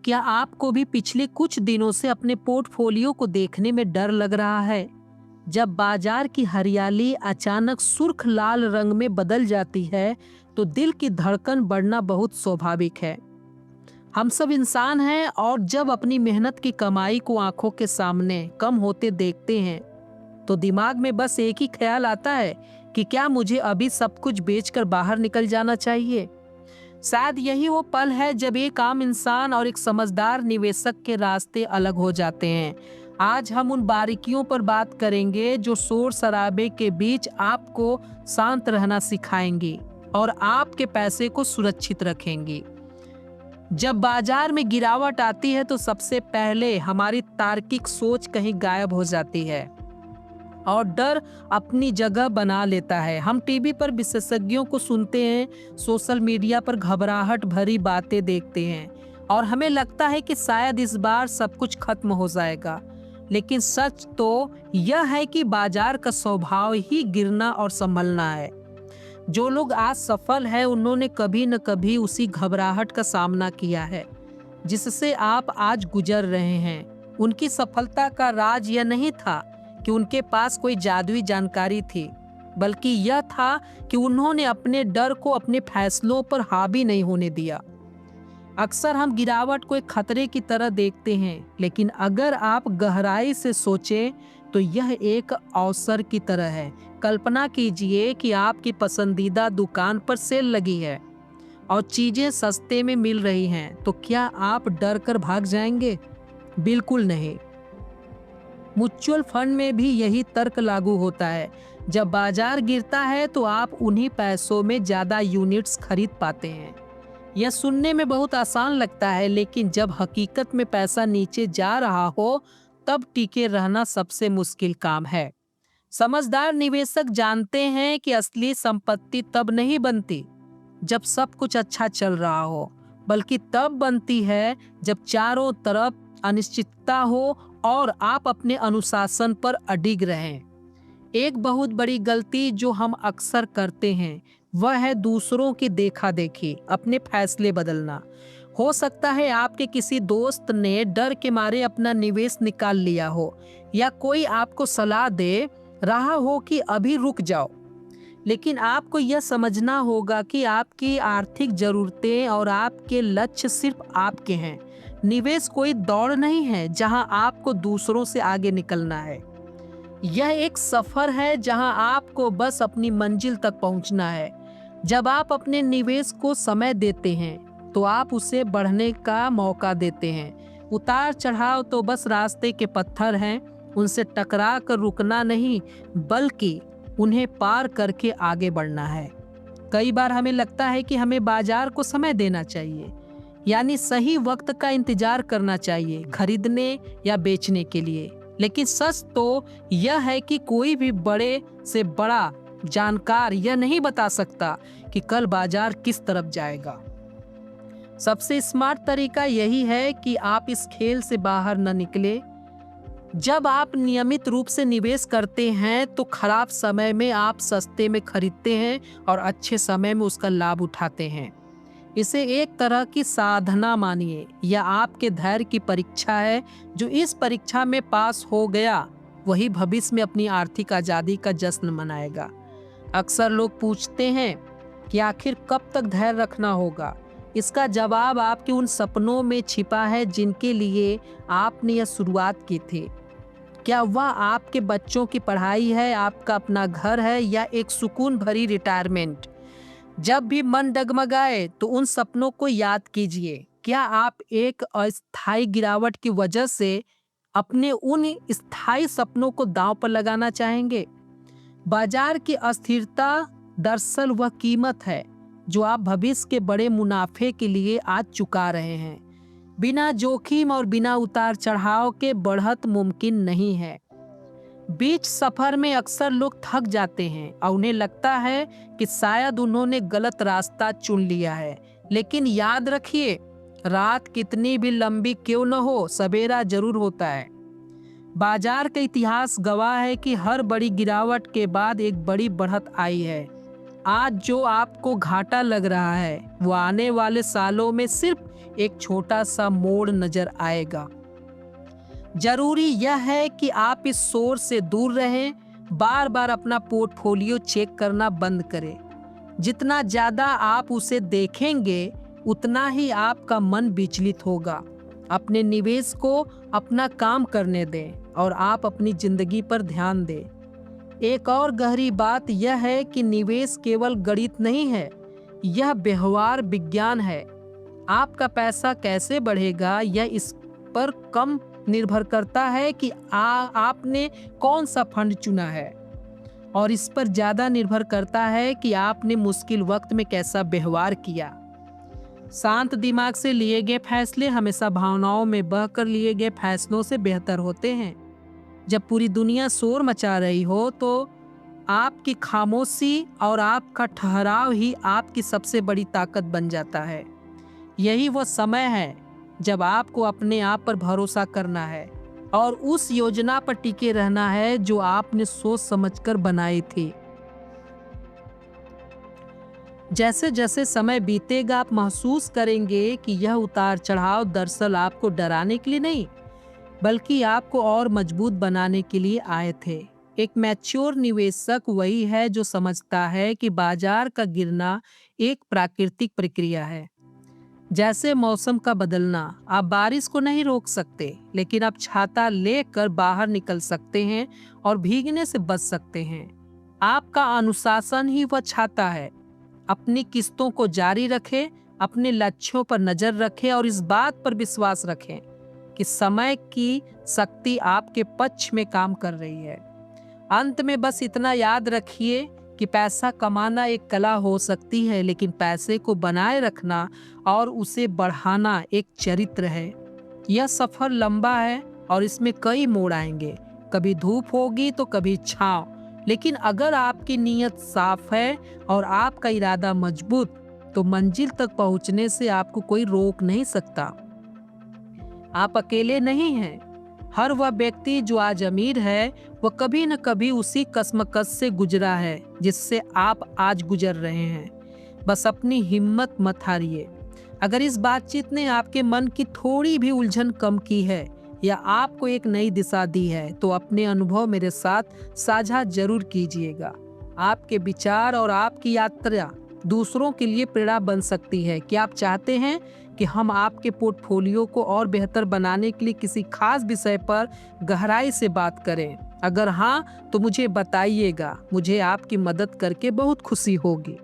क्या आपको भी पिछले कुछ दिनों से अपने पोर्टफोलियो को देखने में डर लग रहा है? जब बाजार की हरियाली अचानक सुर्ख लाल रंग में बदल जाती है, तो दिल की धड़कन बढ़ना बहुत स्वाभाविक है। हम सब इंसान हैं और जब अपनी मेहनत की कमाई को आंखों के सामने कम होते देखते हैं, तो दिमाग में बस एक ही ख्याल आता है कि क्या मुझे अभी सब कुछ बेचकर बाहर निकल जाना चाहिए। शायद यही वो पल है जब एक आम इंसान और एक समझदार निवेशक के रास्ते अलग हो जाते हैं। आज हम उन बारीकियों पर बात करेंगे जो शोर शराबे के बीच आपको शांत रहना सिखाएंगी और आपके पैसे को सुरक्षित रखेंगी। जब बाजार में गिरावट आती है तो सबसे पहले हमारी तार्किक सोच कहीं गायब हो जाती है और डर अपनी जगह बना लेता है। हम टीवी पर विशेषज्ञों को सुनते हैं, सोशल मीडिया पर घबराहट भरी बातें देखते हैं और हमें लगता है कि शायद इस बार सब कुछ खत्म हो जाएगा। लेकिन सच तो यह है कि बाजार का स्वभाव ही गिरना और संभलना है। जो लोग आज सफल हैं, उन्होंने कभी न कभी उसी घबराहट का सामना किया है जिससे आप आज गुजर रहे हैं। उनकी सफलता का राज यह नहीं था कि उनके पास कोई जादुई जानकारी थी, बल्कि यह था कि उन्होंने अपने डर को अपने फैसलों पर हावी नहीं होने दिया। अक्सर हम गिरावट को एक खतरे की तरह देखते हैं, लेकिन अगर आप गहराई से सोचें तो यह एक अवसर की तरह है। कल्पना कीजिए कि आपकी पसंदीदा दुकान पर सेल लगी है और चीजें सस्ते में मिल रही हैं, तो क्या आप डर कर भाग जाएंगे? बिल्कुल नहीं। म्यूचुअल फंड में भी यही तर्क लागू होता है। जब बाजार गिरता है तो आप उन्हीं पैसों में ज्यादा यूनिट्स खरीद पाते हैं। यह सुनने में बहुत आसान लगता है, लेकिन जब हकीकत में पैसा नीचे जा रहा हो तब टिके रहना सबसे मुश्किल काम है। समझदार निवेशक जानते हैं कि असली संपत्ति तब नहीं बनती जब सब कुछ अच्छा चल रहा हो, बल्कि तब बनती है जब चारों तरफ अनिश्चितता हो और आप अपने अनुशासन पर अडिग रहें। एक बहुत बड़ी गलती जो हम अक्सर करते हैं वह है दूसरों की देखा देखी अपने फैसले बदलना। हो सकता है आपके किसी दोस्त ने डर के मारे अपना निवेश निकाल लिया हो, या कोई आपको सलाह दे रहा हो कि अभी रुक जाओ। लेकिन आपको यह समझना होगा कि आपकी आर्थिक जरूरतें और आपके लक्ष्य सिर्फ आपके हैं। निवेश कोई दौड़ नहीं है जहां आपको दूसरों से आगे निकलना है। यह एक सफर है जहां आपको बस अपनी मंजिल तक पहुंचना है। जब आप अपने निवेश को समय देते हैं तो आप उसे बढ़ने का मौका देते हैं। उतार चढ़ाव तो बस रास्ते के पत्थर हैं, उनसे टकरा कर रुकना नहीं, बल्कि उन्हें पार करके आगे बढ़ना है। कई बार हमें लगता है कि हमें बाजार को समय देना चाहिए, यानी सही वक्त का इंतजार करना चाहिए खरीदने या बेचने के लिए। लेकिन सच तो यह है कि कोई भी बड़े से बड़ा जानकार यह नहीं बता सकता कि कल बाजार किस तरफ जाएगा। सबसे स्मार्ट तरीका यही है कि आप इस खेल से बाहर न निकले। जब आप नियमित रूप से निवेश करते हैं तो खराब समय में आप सस्ते में खरीदते हैं और अच्छे समय में उसका लाभ उठाते हैं। इसे एक तरह की साधना मानिए। यह आपके धैर्य की परीक्षा है। जो इस परीक्षा में पास हो गया वही भविष्य में अपनी आर्थिक आज़ादी का जश्न मनाएगा। अक्सर लोग पूछते हैं कि आखिर कब तक धैर्य रखना होगा। इसका जवाब आपके उन सपनों में छिपा है जिनके लिए आपने यह शुरुआत की थी। क्या वह आपके बच्चों की पढ़ाई है, आपका अपना घर है, या एक सुकून भरी रिटायरमेंट? जब भी मन डगमगाए तो उन सपनों को याद कीजिए। क्या आप एक अस्थायी गिरावट की वजह से अपने उन स्थायी सपनों को दांव पर लगाना चाहेंगे? बाजार की अस्थिरता दरअसल वह कीमत है जो आप भविष्य के बड़े मुनाफे के लिए आज चुका रहे हैं। बिना जोखिम और बिना उतार चढ़ाव के बढ़त मुमकिन नहीं है। बीच सफर में अक्सर लोग थक जाते हैं और उन्हें लगता है कि शायद उन्होंने गलत रास्ता चुन लिया है। लेकिन याद रखिए, रात कितनी भी लंबी क्यों न हो, सवेरा जरूर होता है। बाजार का इतिहास गवाह है कि हर बड़ी गिरावट के बाद एक बड़ी बढ़त आई है। आज जो आपको घाटा लग रहा है वो आने वाले सालों में सिर्फ एक छोटा सा मोड़ नजर आएगा। जरूरी यह है कि आप इस शोर से दूर रहें, बार बार अपना पोर्टफोलियो चेक करना बंद करें। जितना ज्यादा आप उसे देखेंगे उतना ही आपका मन विचलित होगा। अपने निवेश को अपना काम करने दें और आप अपनी जिंदगी पर ध्यान दें। एक और गहरी बात यह है कि निवेश केवल गणित नहीं है, यह व्यवहार विज्ञान है। आपका पैसा कैसे बढ़ेगा यह इस पर कम निर्भर करता है कि आपने कौन सा फंड चुना है, और इस पर ज्यादा निर्भर करता है कि आपने मुश्किल वक्त में कैसा व्यवहार किया। शांत दिमाग से लिए गए फैसले हमेशा भावनाओं में बहकर लिए गए फैसलों से बेहतर होते हैं। जब पूरी दुनिया शोर मचा रही हो तो आपकी खामोशी और आपका ठहराव ही आपकी सबसे बड़ी ताकत बन जाता है। यही वो समय है जब आपको अपने आप पर भरोसा करना है और उस योजना पर टिके रहना है जो आपने सोच समझकर बनाई थी। जैसे जैसे समय बीतेगा आप महसूस करेंगे कि यह उतार चढ़ाव दरअसल आपको डराने के लिए नहीं, बल्कि आपको और मजबूत बनाने के लिए आए थे। एक मैच्योर निवेशक वही है जो समझता है कि बाजार का गिरना एक प्राकृतिक प्रक्रिया है। जैसे मौसम का बदलना, आप बारिश को नहीं रोक सकते, लेकिन आप छाता लेकर बाहर निकल सकते हैं और भीगने से बच सकते हैं। आपका अनुशासन ही वह छाता है। अपनी किस्तों को जारी रखें, अपने लक्ष्यों पर नजर रखें और इस बात पर विश्वास रखें कि समय की शक्ति आपके पक्ष में काम कर रही है। अंत में बस इतना याद रखिए कि पैसा कमाना एक कला हो सकती है, लेकिन पैसे को बनाए रखना और उसे बढ़ाना एक चरित्र है। यह सफर लंबा है और इसमें कई मोड़ आएंगे, कभी धूप होगी तो कभी छांव, लेकिन अगर आपकी नीयत साफ है और आपका इरादा मजबूत, तो मंजिल तक पहुंचने से आपको कोई रोक नहीं सकता। आप अकेले नहीं हैं। हर वह व्यक्ति जो आज अमीर है वह कभी न कभी उसी कश्मकश से गुजरा है जिससे आप आज गुजर रहे हैं। बस अपनी हिम्मत मत हारिए। अगर इस बातचीत ने आपके मन की थोड़ी भी उलझन कम की है या आपको एक नई दिशा दी है, तो अपने अनुभव मेरे साथ साझा जरूर कीजिएगा। आपके विचार और आपकी यात्रा दूसरों के लिए प्रेरणा बन सकती है। क्या आप चाहते हैं कि हम आपके पोर्टफोलियो को और बेहतर बनाने के लिए किसी खास विषय पर गहराई से बात करें? अगर हाँ, तो मुझे बताइएगा। मुझे आपकी मदद करके बहुत खुशी होगी।